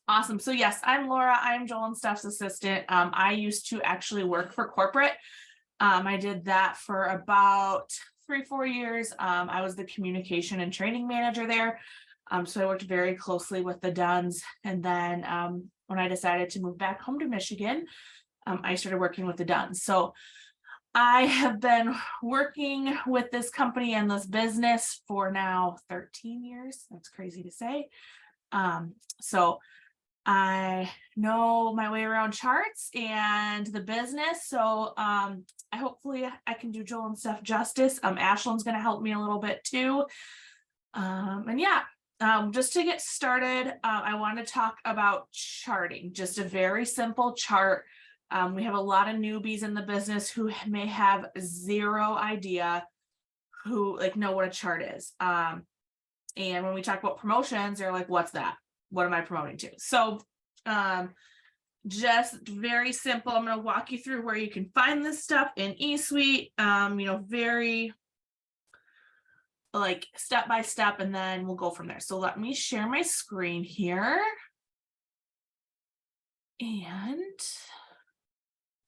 Awesome. So yes, I'm Laura. I'm Joel and Steph's assistant. I used to actually work for corporate. I did that for about 3-4 years. I was the communication and training manager there. So I worked very closely with the Duns. And then when I decided to move back home to Michigan, I started working with the Duns. So I have been working with this company and this business for now 13 years. That's crazy to say. So I know my way around charts and the business. So hopefully I can do Joel and Steph justice. Ashlyn's going to help me a little bit too. And yeah, just to get started, I want to talk about charting, just a very simple chart. We have a lot of newbies in the business who may have zero idea who know what a chart is. And when we talk about promotions, they're like, what's that? What am I promoting to? So just very simple. I'm going to walk you through where you can find this stuff in eSuite, very step by step, and then we'll go from there. So let me share my screen here. And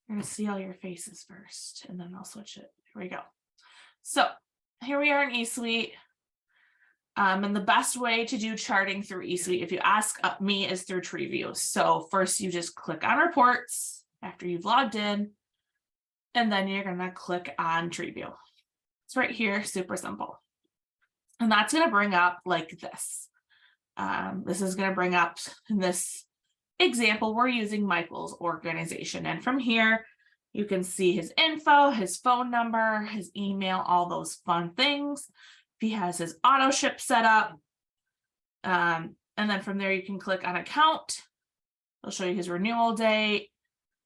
I'm going to see all your faces first, and then I'll switch it. Here we go. So here we are in eSuite. And the best way to do charting through eSuite, if you ask me, is through TreeView. So first you just click on reports after you've logged in, and then you're going to click on TreeView. It's right here, super simple. And that's going to bring up like this. This is going to bring up, in this example, we're using Michael's organization. And from here, you can see his info, his phone number, his email, all those fun things. He has his auto ship set up. And then from there, you can click on account. It'll show you his renewal date,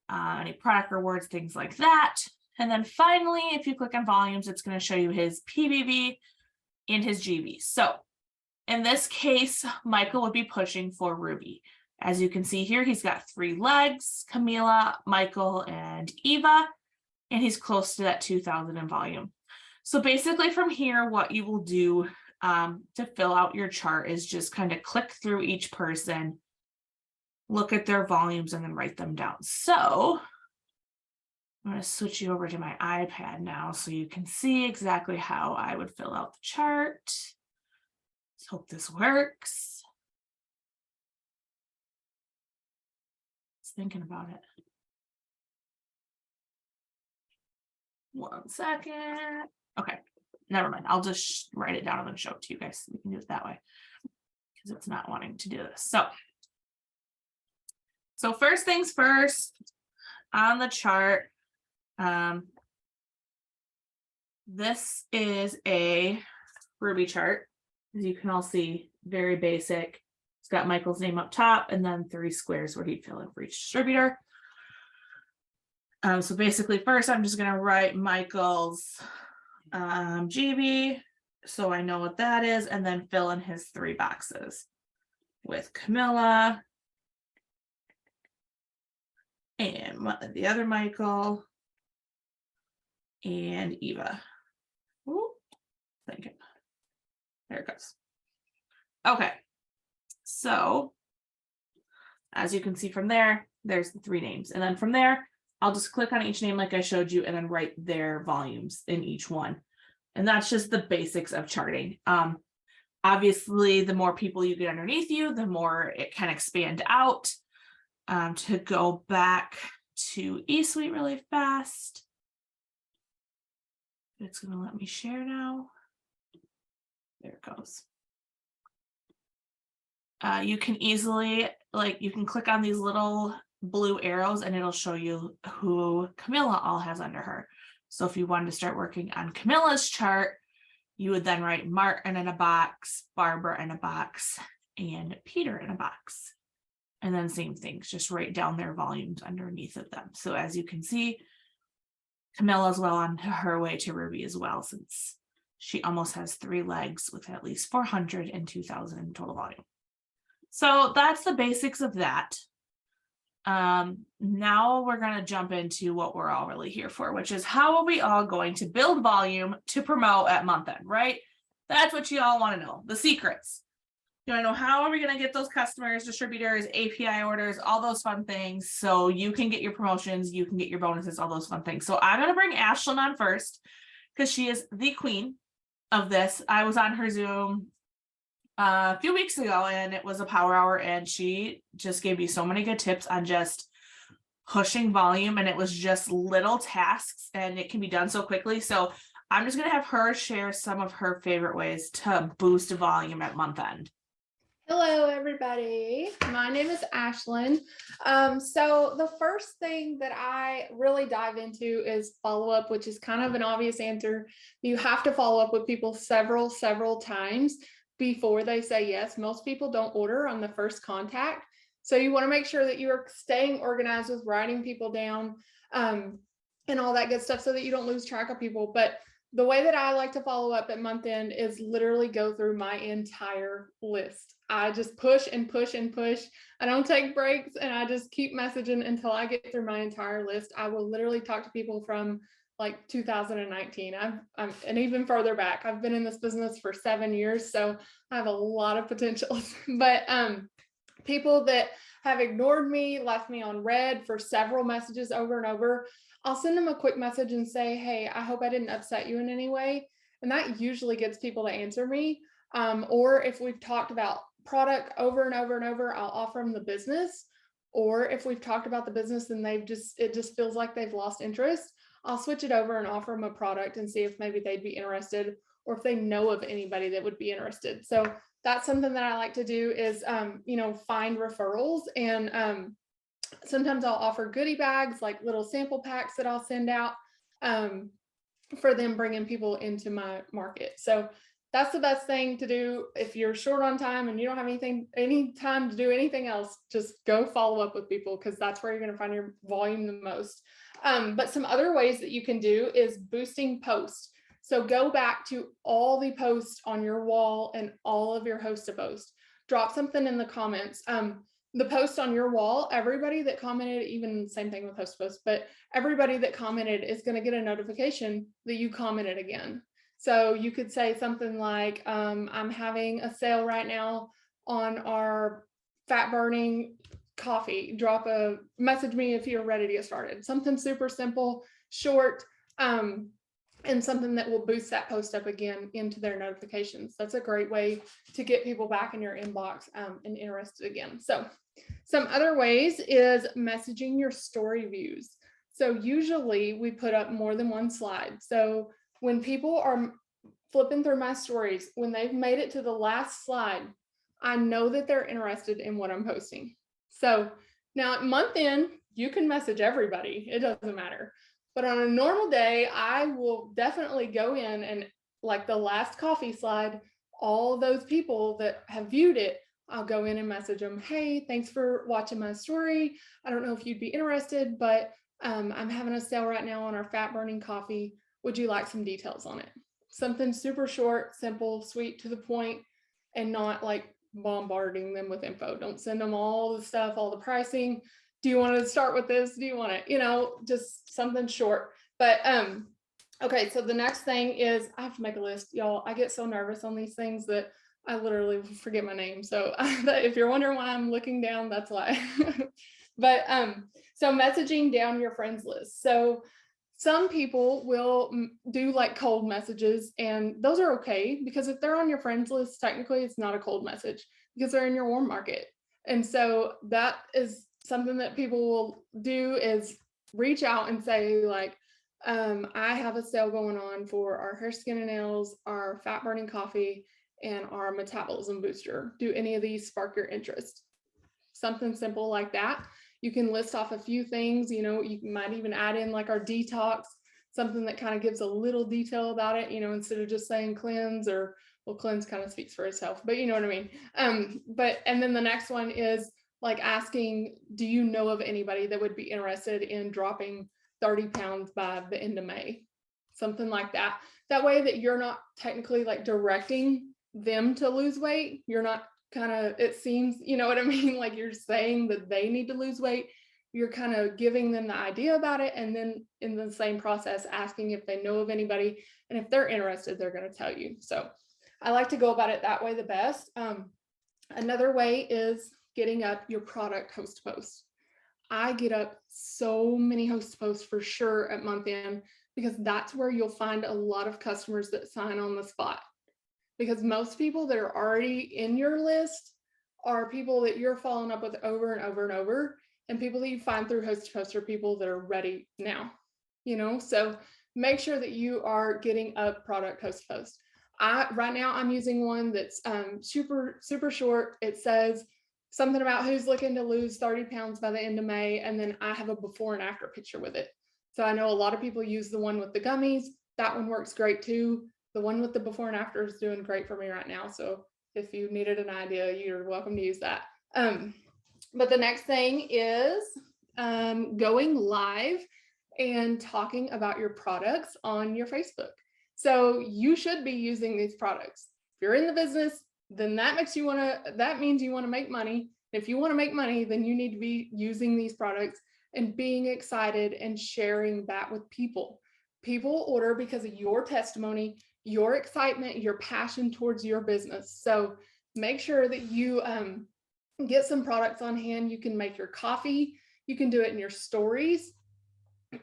any product rewards, things like that. And then finally, if you click on volumes, it's going to show you his PBV and his GB. So in this case, Michael would be pushing for Ruby. As you can see here, he's got 3 legs, Camila, Michael, and Eva, and he's close to that 2,000 in volume. So basically from here, what you will do to fill out your chart is just kind of click through each person, look at their volumes, and then write them down. So I'm going to switch you over to my iPad now so you can see exactly how I would fill out the chart. Let's hope this works. Just thinking about it. 1 second. Okay, never mind. I'll just write it down and then show it to you guys. We can do it that way because it's not wanting to do this. So first things first, on the chart, this is a Ruby chart. As you can all see, very basic. It's got Michael's name up top and then 3 squares where he'd fill in for each distributor. So basically first I'm just going to write Michael's GB, so I know what that is, and then fill in his 3 boxes with Camilla and the other Michael and Eva. Ooh, thinking. There it goes. Okay, so as you can see from there, there's the 3 names, and then from there I'll just click on each name like I showed you and then write their volumes in each one. And that's just the basics of charting. Obviously, the more people you get underneath you, the more it can expand out. To go back to eSuite really fast. It's going to let me share now. There it goes. You can easily, you can click on these little blue arrows and it'll show you who Camilla all has under her. So if you wanted to start working on Camilla's chart, you would then write Martin in a box, Barbara in a box, and Peter in a box. And then same things, just write down their volumes underneath of them. So as you can see, Camilla's well on her way to Ruby as well, since she almost has 3 legs with at least 400 and 2,000 in total volume. So that's the basics of that. Now we're going to jump into what we're all really here for, which is how are we all going to build volume to promote at month end, right? That's what you all want to know, the secrets. You want to know how are we going to get those customers, distributors, API orders, all those fun things, so you can get your promotions, you can get your bonuses, all those fun things. So I'm going to bring Ashlyn on first because she is the queen of this. I was on her Zoom a few weeks ago and it was a power hour and she just gave me so many good tips on just pushing volume, and it was just little tasks and it can be done so quickly. So I'm just going to have her share some of her favorite ways to boost volume at month end. Hello, everybody. My name is Ashlyn. So the first thing that I really dive into is follow-up, which is kind of an obvious answer. You have to follow up with people several times before they say yes. Most people don't order on the first contact. So you want to make sure that you're staying organized with writing people down and all that good stuff so that you don't lose track of people. But the way that I like to follow up at month end is literally go through my entire list. I just push and push and push. I don't take breaks and I just keep messaging until I get through my entire list. I will literally talk to people from like 2019. I'm and even further back. I've been in this business for 7 years, so I have a lot of potential. But people that have ignored me, left me on red for several messages over and over, I'll send them a quick message and say, hey, I hope I didn't upset you in any way. And that usually gets people to answer me. Or if we've talked about product over and over and over, I'll offer them the business. Or if we've talked about the business and it just feels like they've lost interest, I'll switch it over and offer them a product and see if maybe they'd be interested or if they know of anybody that would be interested. So that's something that I like to do is, find referrals. And sometimes I'll offer goodie bags, like little sample packs that I'll send out for them bringing people into my market. So that's the best thing to do. If you're short on time and you don't have any time to do anything else, just go follow up with people because that's where you're going to find your volume the most. But some other ways that you can do is boosting posts. So go back to all the posts on your wall and all of your host to post. Drop something in the comments. The post on your wall, everybody that commented, even same thing with host post, but everybody that commented is going to get a notification that you commented again. So you could say something like, I'm having a sale right now on our fat burning coffee. Message me if you're ready to get started. Something super simple, short, and something that will boost that post up again into their notifications. That's a great way to get people back in your inbox and interested again. So some other ways is messaging your story views. So usually we put up more than one slide. So when people are flipping through my stories, when they've made it to the last slide, I know that they're interested in what I'm posting. So now at month end, you can message everybody. It doesn't matter. But on a normal day, I will definitely go in and like the last coffee slide, all those people that have viewed it, I'll go in and message them, hey, thanks for watching my story. I don't know if you'd be interested, but I'm having a sale right now on our fat burning coffee. Would you like some details on it? Something super short, simple, sweet, to the point, and not like bombarding them with info. Don't send them all the stuff, all the pricing. Do you want to start with this? Do you want to, just something short? But okay, so the next thing is I have to make a list, y'all. I get so nervous on these things that I literally forget my name. So if you're wondering why I'm looking down, that's why. But so messaging down your friends list. So some people will do like cold messages, and those are okay because if they're on your friends list, technically it's not a cold message because they're in your warm market. And so that is something that people will do is reach out and say like, I have a sale going on for our hair, skin, and nails, our fat burning coffee, and our metabolism booster. Do any of these spark your interest? Something simple like that. You can list off a few things, you might even add in like our detox, something that kind of gives a little detail about it, instead of just saying cleanse or, well, cleanse kind of speaks for itself, but you know what I mean? And then the next one is like asking, do you know of anybody that would be interested in dropping 30 pounds by the end of May? Something like that. That way that you're not technically like directing them to lose weight. You're not kind of, it seems, you know what I mean? Like you're saying that they need to lose weight. You're kind of giving them the idea about it. And then in the same process, asking if they know of anybody. And if they're interested, they're going to tell you. So I like to go about it that way the best. Another way is getting up your product host post. I get up so many host posts for sure at month end because that's where you'll find a lot of customers that sign on the spot. Because most people that are already in your list are people that you're following up with over and over and over. And people that you find through host posts are people that are ready now, so make sure that you are getting up product host post. Right now I'm using one that's super, super short. It says something about who's looking to lose 30 pounds by the end of May. And then I have a before and after picture with it. So I know a lot of people use the one with the gummies. That one works great too. The one with the before and after is doing great for me right now. So if you needed an idea, you're welcome to use that. But the next thing is going live and talking about your products on your Facebook. So you should be using these products. If you're in the business, then that means you want to make money. If you want to make money, then you need to be using these products and being excited and sharing that with people. People order because of your testimony, your excitement, your passion towards your business. So make sure that you get some products on hand. You can make your coffee. You can do it in your stories.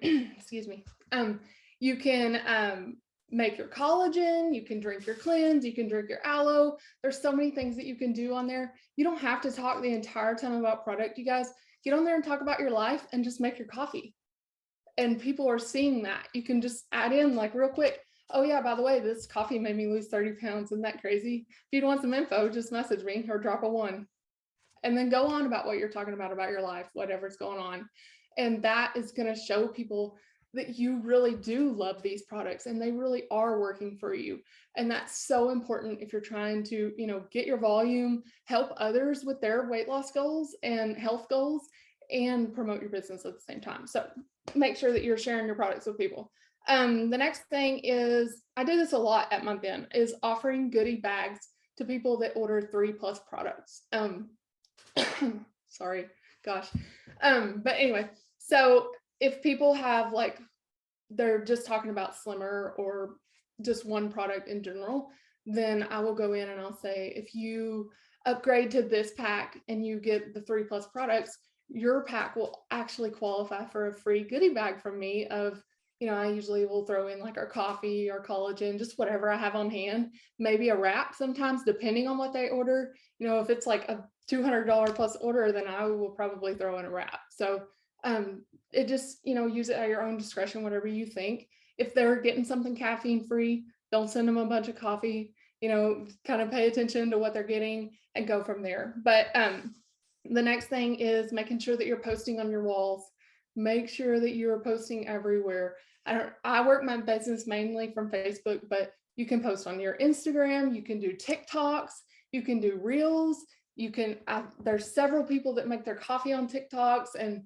Excuse me. You can make your collagen. You can drink your cleanse. You can drink your aloe. There's so many things that you can do on there. You don't have to talk the entire time about product, you guys. Get on there and talk about your life and just make your coffee. And people are seeing that. You can just add in like real quick, oh yeah, by the way, this coffee made me lose 30 pounds. Isn't that crazy? If you'd want some info, just message me or drop a 1. And then go on about what you're talking about your life, whatever's going on. And that is going to show people that you really do love these products and they really are working for you. And that's so important if you're trying to, get your volume, help others with their weight loss goals and health goals, and promote your business at the same time. So make sure that you're sharing your products with people. The next thing is, I do this a lot at month end, is offering goodie bags to people that order 3+ products. Sorry, gosh. But anyway, so if people have they're just talking about Slimmer or just one product in general, then I will go in and I'll say, if you upgrade to this pack and you get the 3+ products, your pack will actually qualify for a free goodie bag from me of, I usually will throw in like our coffee, our collagen, just whatever I have on hand, maybe a wrap sometimes, depending on what they order. If it's like a $200+ order, then I will probably throw in a wrap. So it just, use it at your own discretion, whatever you think. If they're getting something caffeine free, don't send them a bunch of coffee, kind of pay attention to what they're getting and go from there. But the next thing is making sure that you're posting on your walls. Make sure that you're posting everywhere. I work my business mainly from Facebook, but you can post on your Instagram, you can do TikToks, you can do Reels, there's several people that make their coffee on TikToks and,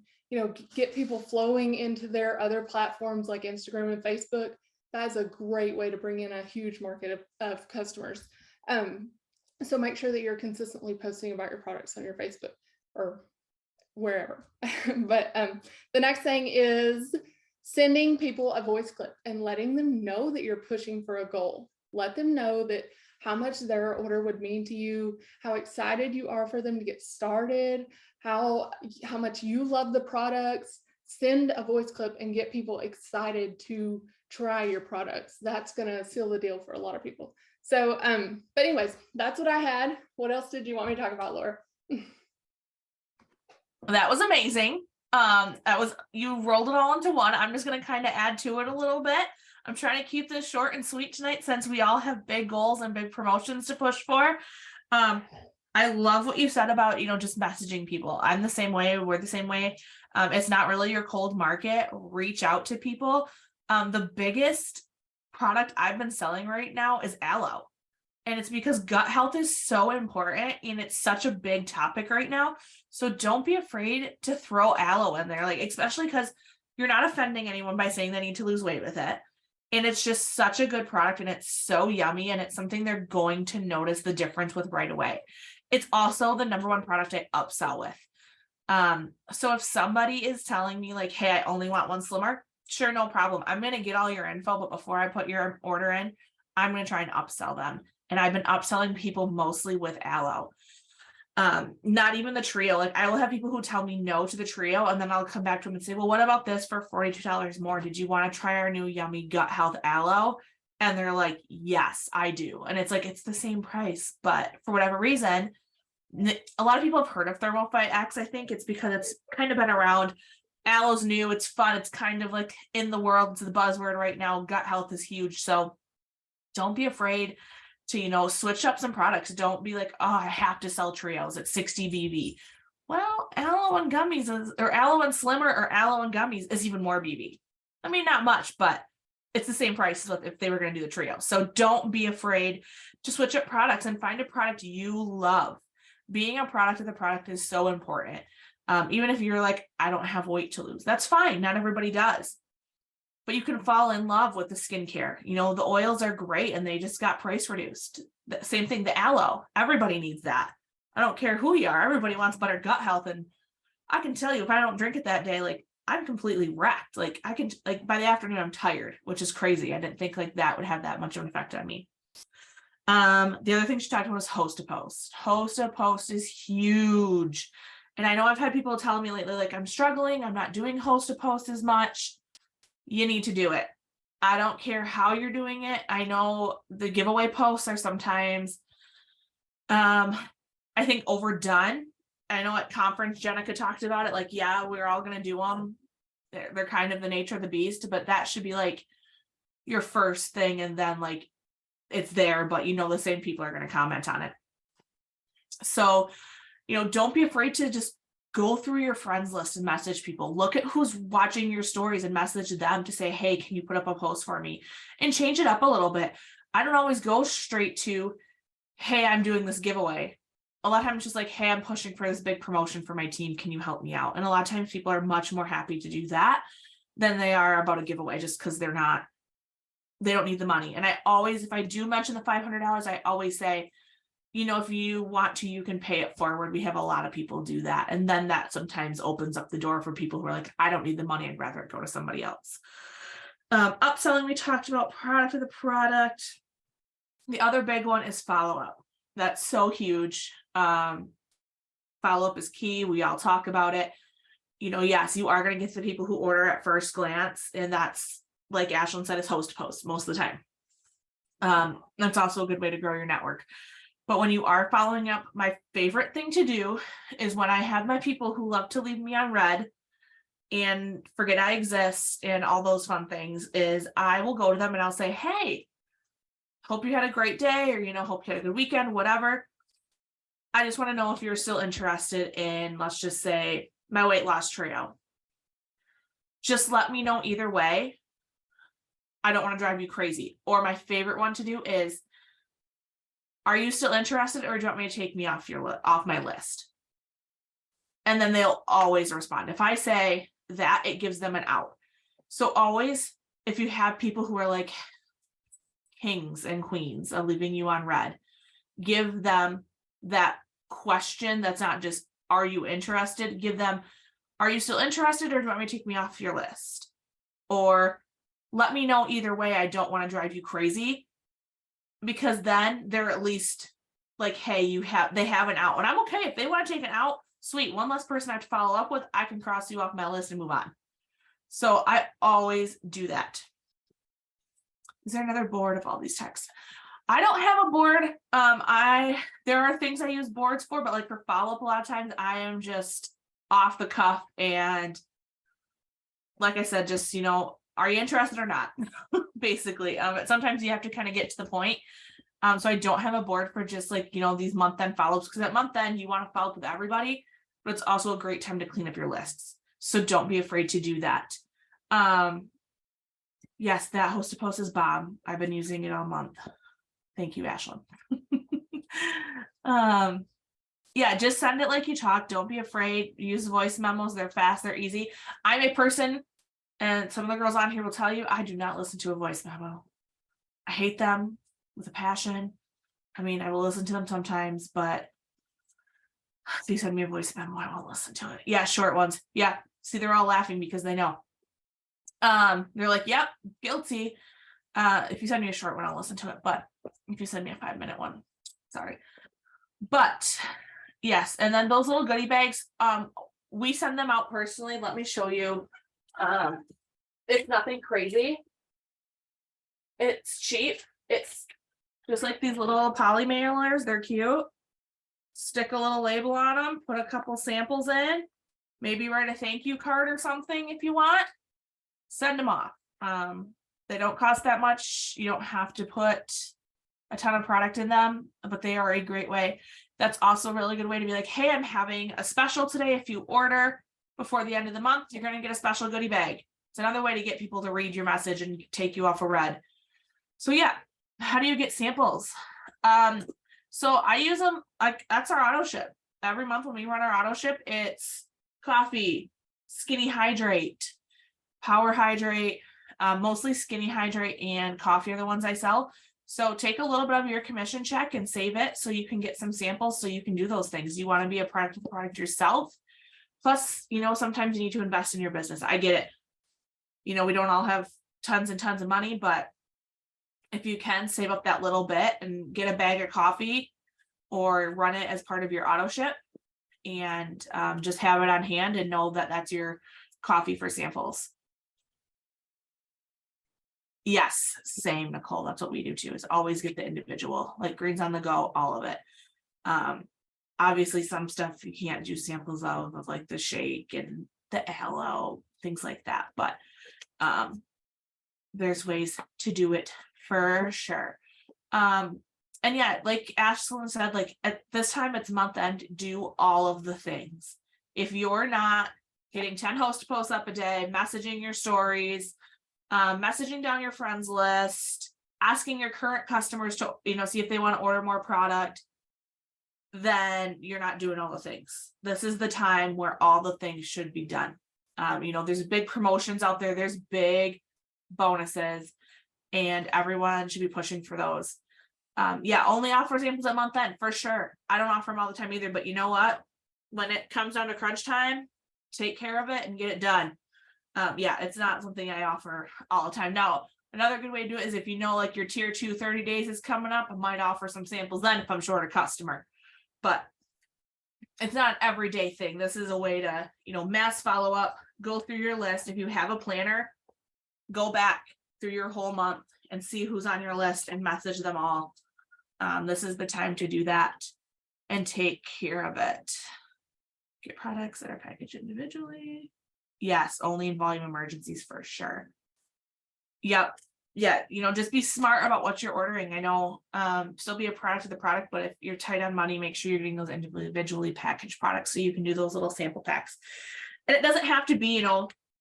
get people flowing into their other platforms like Instagram and Facebook. That is a great way to bring in a huge market of customers. So make sure that you're consistently posting about your products on your Facebook or wherever. But the next thing is sending people a voice clip and letting them know that you're pushing for a goal. Let them know that how much their order would mean to you, how excited you are for them to get started, how much you love the products. Send a voice clip and get people excited to try your products. That's going to seal the deal for a lot of people. So, but anyways, that's what I had. What else did you want me to talk about, Laura? That was amazing. You rolled it all into one. I'm just going to kind of add to it a little bit. I'm trying to keep this short and sweet tonight since we all have big goals and big promotions to push for. I love what you said about, just messaging people. I'm the same way. We're the same way. It's not really your cold market. Reach out to people. The biggest product I've been selling right now is aloe. And it's because gut health is so important and it's such a big topic right now. So don't be afraid to throw aloe in there, especially because you're not offending anyone by saying they need to lose weight with it. And it's just such a good product and it's so yummy and it's something they're going to notice the difference with right away. It's also the number one product I upsell with. So if somebody is telling me hey, I only want one Slimmer, sure, no problem. I'm going to get all your info, but before I put your order in, I'm going to try and upsell them. And I've been upselling people mostly with aloe. Not even the trio. Like I will have people who tell me no to the trio, and then I'll come back to them and say, well, what about this for $42 more? Did you want to try our new yummy gut health aloe? And they're like, yes, I do. And it's like, it's the same price, but for whatever reason, a lot of people have heard of Thermofite X. I think it's because it's kind of been around. Aloe's new, it's fun, it's kind of like in the world, it's the buzzword right now. Gut health is huge. So don't be afraid to, switch up some products. Don't be like, oh, I have to sell trios at 60 BB. Well, aloe and gummies or aloe and slimmer or aloe and gummies is even more BB. I mean, not much, but it's the same price as if they were going to do the trio. So don't be afraid to switch up products and find a product you love. Being a product of the product is so important. Even if you're like, I don't have weight to lose, that's fine. Not everybody does. But you can fall in love with the skincare. The oils are great and they just got price reduced. The same thing, the aloe. Everybody needs that. I don't care who you are. Everybody wants better gut health. And I can tell you, if I don't drink it that day, like I'm completely wrecked. Like I can, like by the afternoon, I'm tired, which is crazy. I didn't think like that would have that much of an effect on me. The other thing she talked about was Host to Post. Host to Post is huge. And I know I've had people tell me lately, like, I'm struggling. I'm not doing Host to Post as much. You need to do it. I don't care how you're doing it. I know the giveaway posts are sometimes, I think overdone. I know at conference, Jenica talked about it. Like, yeah, we're all going to do them. They're kind of the nature of the beast, but that should be like your first thing. And then like, it's there, but the same people are going to comment on it. So, don't be afraid to just go through your friends list and message people. Look at who's watching your stories and message them to say, hey, can you put up a post for me? And change it up a little bit. I don't always go straight to, hey, I'm doing this giveaway. A lot of times it's just like, hey, I'm pushing for this big promotion for my team. Can you help me out? And a lot of times people are much more happy to do that than they are about a giveaway, just because they don't need the money. And I always, if I do mention the $500, I always say, if you want to, you can pay it forward. We have a lot of people do that. And then that sometimes opens up the door for people who are like, I don't need the money. I'd rather it go to somebody else. Upselling, we talked about product of the product. The other big one is follow-up. That's so huge. Follow-up is key. We all talk about it. Yes, you are going to get the people who order at first glance. And that's, like Ashlyn said, is Host to Post most of the time. That's also a good way to grow your network. But when you are following up, my favorite thing to do is when I have my people who love to leave me on red and forget I exist and all those fun things, is I will go to them and I'll say, hey, hope you had a great day, or, hope you had a good weekend, whatever. I just want to know if you're still interested in, let's just say, my weight loss trio. Just let me know either way. I don't want to drive you crazy. Or my favorite one to do is, are you still interested, or do you want me to take me off my list? And then they'll always respond. If I say that, it gives them an out. So always, if you have people who are like kings and queens of leaving you on red, give them that question that's not just, are you interested? Give them, are you still interested, or do you want me to take me off your list? Or let me know either way. I don't want to drive you crazy. Because then they're at least like, hey, they have an out. And I'm okay if they want to take an out. Sweet, one less person I have to follow up with. I can cross you off my list and move on. So I always do that. Is there another board of all these texts? I don't have a board. There are things I use boards for, but like for follow-up, a lot of times I am just off the cuff. And like I said, just, are you interested or not? Basically. Sometimes you have to kind of get to the point. So I don't have a board for just like, these month-end follow-ups, because at month-end you want to follow up with everybody, but it's also a great time to clean up your lists. So don't be afraid to do that. Yes, that Host to Post is bomb. I've been using it all month. Thank you, Ashlyn. Yeah, just send it like you talk. Don't be afraid. Use voice memos. They're fast. They're easy. I'm a person, and some of the girls on here will tell you, I do not listen to a voice memo. I hate them with a passion. I mean, I will listen to them sometimes, but if you send me a voice memo, I won't listen to it. Yeah, short ones. Yeah. See, they're all laughing because they know. They're like, yep, guilty. If you send me a short one, I'll listen to it. But if you send me a 5-minute one, sorry. But Yes, and then those little goodie bags, we send them out personally. Let me show you. It's nothing crazy. It's cheap. It's just like these little poly mailers. They're cute. Stick a little label on them, put a couple samples in, maybe write a thank you card or something if you want. Send them off. They don't cost that much. You don't have to put a ton of product in them, but they are a great way. That's also a really good way to be like, hey, I'm having a special today. If you order before the end of the month, you're going to get a special goodie bag. It's another way to get people to read your message and take you off a red. So yeah, how do you get samples? So I use them, like that's our auto ship. Every month when we run our auto ship, it's coffee, Skinny Hydrate, Power Hydrate, mostly Skinny Hydrate and coffee are the ones I sell. So take a little bit of your commission check and save it so you can get some samples so you can do those things. You want to be a product yourself. Plus, sometimes you need to invest in your business. I get it. We don't all have tons and tons of money, but if you can save up that little bit and get a bag of coffee or run it as part of your auto ship and just have it on hand and know that that's your coffee for samples. Yes, same, Nicole. That's what we do too, is always get the individual, like Greens on the Go, all of it. Obviously some stuff you can't do samples of like the shake and the hello, things like that. But there's ways to do it for sure. And yeah, like Ashlyn said, like at this time it's month end, do all of the things. If you're not getting 10 host posts up a day, messaging your stories, messaging down your friends list, asking your current customers to, see if they want to order more product, then you're not doing all the things. This is the time where all the things should be done. There's big promotions out there. There's big bonuses and everyone should be pushing for those. Only offer samples at month end for sure. I don't offer them all the time either, but you know what? When it comes down to crunch time, take care of it and get it done. It's not something I offer all the time. Now, another good way to do it is if like your tier 2 30 days is coming up, I might offer some samples then if I'm short a customer. But it's not an everyday thing. This is a way to, mass follow up, go through your list. If you have a planner, go back through your whole month and see who's on your list and message them all. This is the time to do that and take care of it. Get products that are packaged individually. Yes, only in volume emergencies for sure. Yep. Yeah, just be smart about what you're ordering. I know still be a product of the product, but if you're tight on money, make sure you're getting those individually packaged products so you can do those little sample packs. And it doesn't have to be,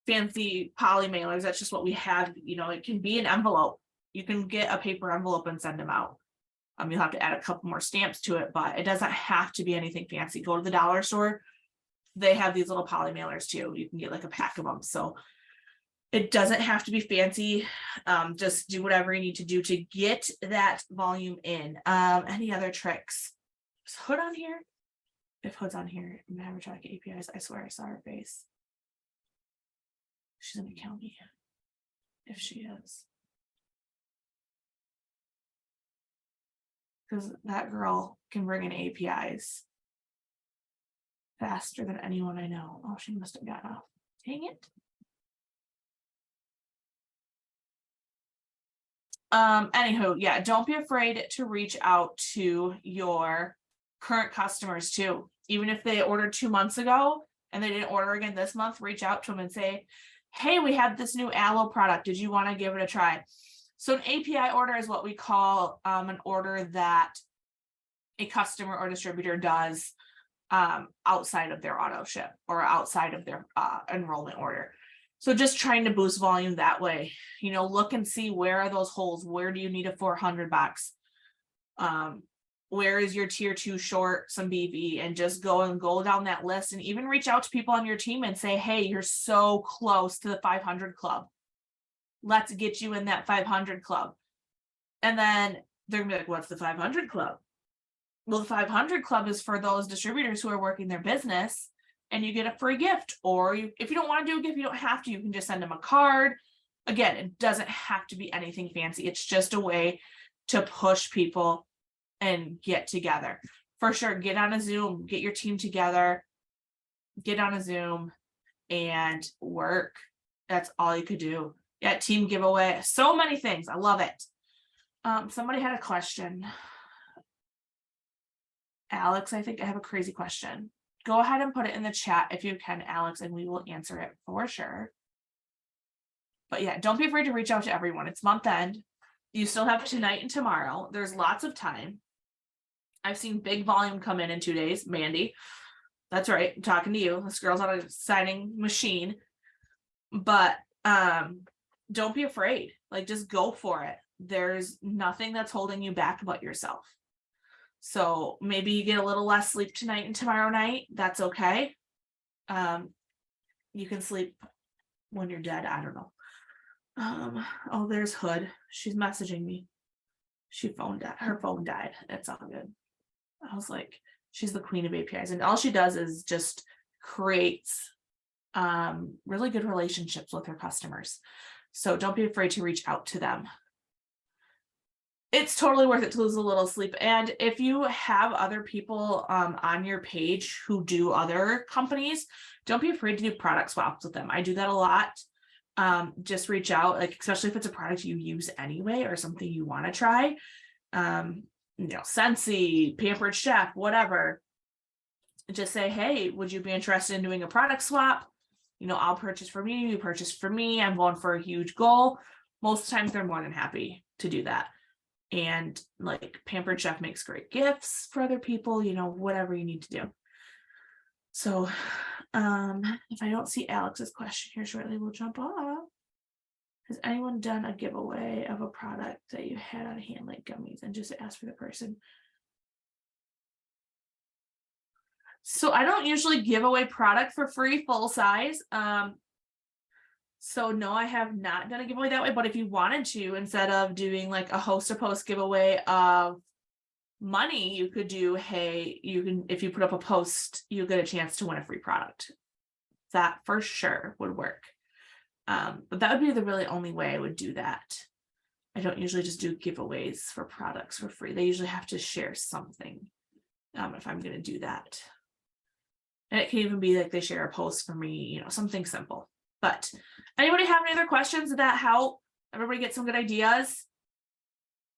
fancy poly mailers. That's just what we have. It can be an envelope. You can get a paper envelope and send them out. You'll have to add a couple more stamps to it, but it doesn't have to be anything fancy. Go to the dollar store. They have these little poly mailers too. You can get like a pack of them. So it doesn't have to be fancy. Just do whatever you need to do to get that volume in. Any other tricks? Is Hood on here? If Hood's on here, Maverick APIs, I swear I saw her face. She's in the county. If she is. Because that girl can bring in APIs faster than anyone I know. Oh, she must have got off. Dang it. Anywho, yeah, don't be afraid to reach out to your current customers too. Even if they ordered 2 months ago and they didn't order again this month, reach out to them and say, hey, we have this new aloe product. Did you want to give it a try? So an API order is what we call an order that a customer or distributor does outside of their auto ship or outside of their enrollment order. So just trying to boost volume that way, look and see where are those holes? Where do you need a 400 box? Where is your tier 2 short some BV, and just go down that list and even reach out to people on your team and say, hey, you're so close to the 500 club. Let's get you in that 500 club. And then they're gonna be like, what's the 500 club? Well, the 500 club is for those distributors who are working their business, and you get a free gift. Or if you don't want to do a gift, you don't have to. You can just send them a card. Again, it doesn't have to be anything fancy. It's just a way to push people and get together. for sure, get on a Zoom, get your team together, get on a Zoom and work. That's all you could do. Yeah, team giveaway, so many things. I love it. Somebody had a question. Alex, I think I have a crazy question. Go ahead and put it in the chat if you can, Alex, and we will answer it for sure. But yeah, don't be afraid to reach out to everyone. It's month end. You still have tonight and tomorrow. There's lots of time. I've seen big volume come in 2 days. Mandy, that's right. I'm talking to you. This girl's on a signing machine. But don't be afraid. Like, just go for it. There's nothing that's holding you back but yourself. So maybe you get a little less sleep tonight and tomorrow night. That's okay. You can sleep when you're dead. I don't know. Oh, there's Hood. She's messaging me. Her phone died. It's all good. I was like, she's the queen of APIs, and all she does is just creates really good relationships with her customers. So don't be afraid to reach out to them. It's totally worth it to lose a little sleep. And if you have other people on your page who do other companies, don't be afraid to do product swaps with them. I do that a lot. Just reach out, like, especially if it's a product you use anyway or something you want to try. Scentsy, Pampered Chef, whatever. Just say, hey, would you be interested in doing a product swap? I'll purchase from you, you purchase from me. I'm going for a huge goal. Most times they're more than happy to do that. And like Pampered Chef makes great gifts for other people, whatever you need to do. So if I don't see Alex's question here shortly, we'll jump off. Has anyone done a giveaway of a product that you had on hand, like gummies, and just ask for the person? So I don't usually give away product for free full size. So no, I have not done a giveaway that way, but if you wanted to, instead of doing like a host to post giveaway of money, you could do, hey, if you put up a post, you get a chance to win a free product. That for sure would work. But that would be the really only way I would do that. I don't usually just do giveaways for products for free. They usually have to share something if I'm going to do that. And it can even be like they share a post for me, something simple. But anybody have any other questions that help everybody get some good ideas?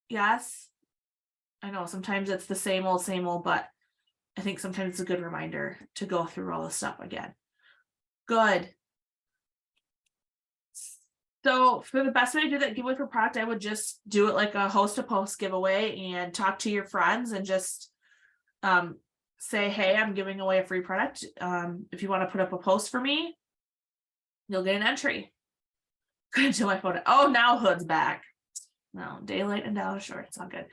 Yes. I know sometimes it's the same old, but I think sometimes it's a good reminder to go through all this stuff again. Good. So for the best way to do that giveaway for product, I would just do it like a host to post giveaway and talk to your friends and just say, hey, I'm giving away a free product. If you want to put up a post for me, you'll get an entry. Couldn't do my photo. Oh, now Hood's back. No, daylight and dollar short. It's all good.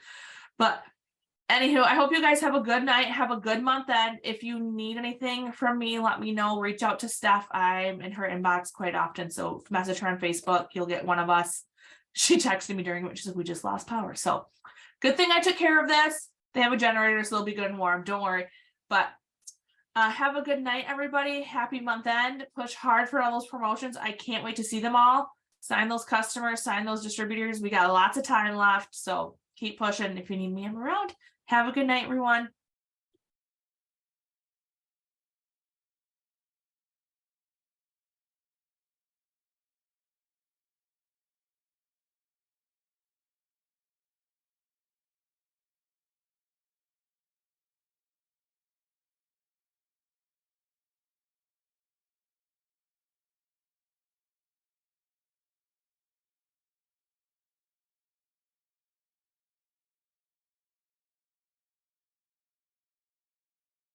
But anywho, I hope you guys have a good night. Have a good month end. If you need anything from me, let me know. Reach out to Steph. I'm in her inbox quite often. So message her on Facebook. You'll get one of us. She texted me during it. She's like, we just lost power. So good thing I took care of this. They have a generator, so they'll be good and warm. Don't worry. But have a good night, everybody. Happy month end. Push hard for all those promotions. I can't wait to see them all. Sign those customers, sign those distributors. We got lots of time left. So keep pushing. If you need me, I'm around. Have a good night, everyone.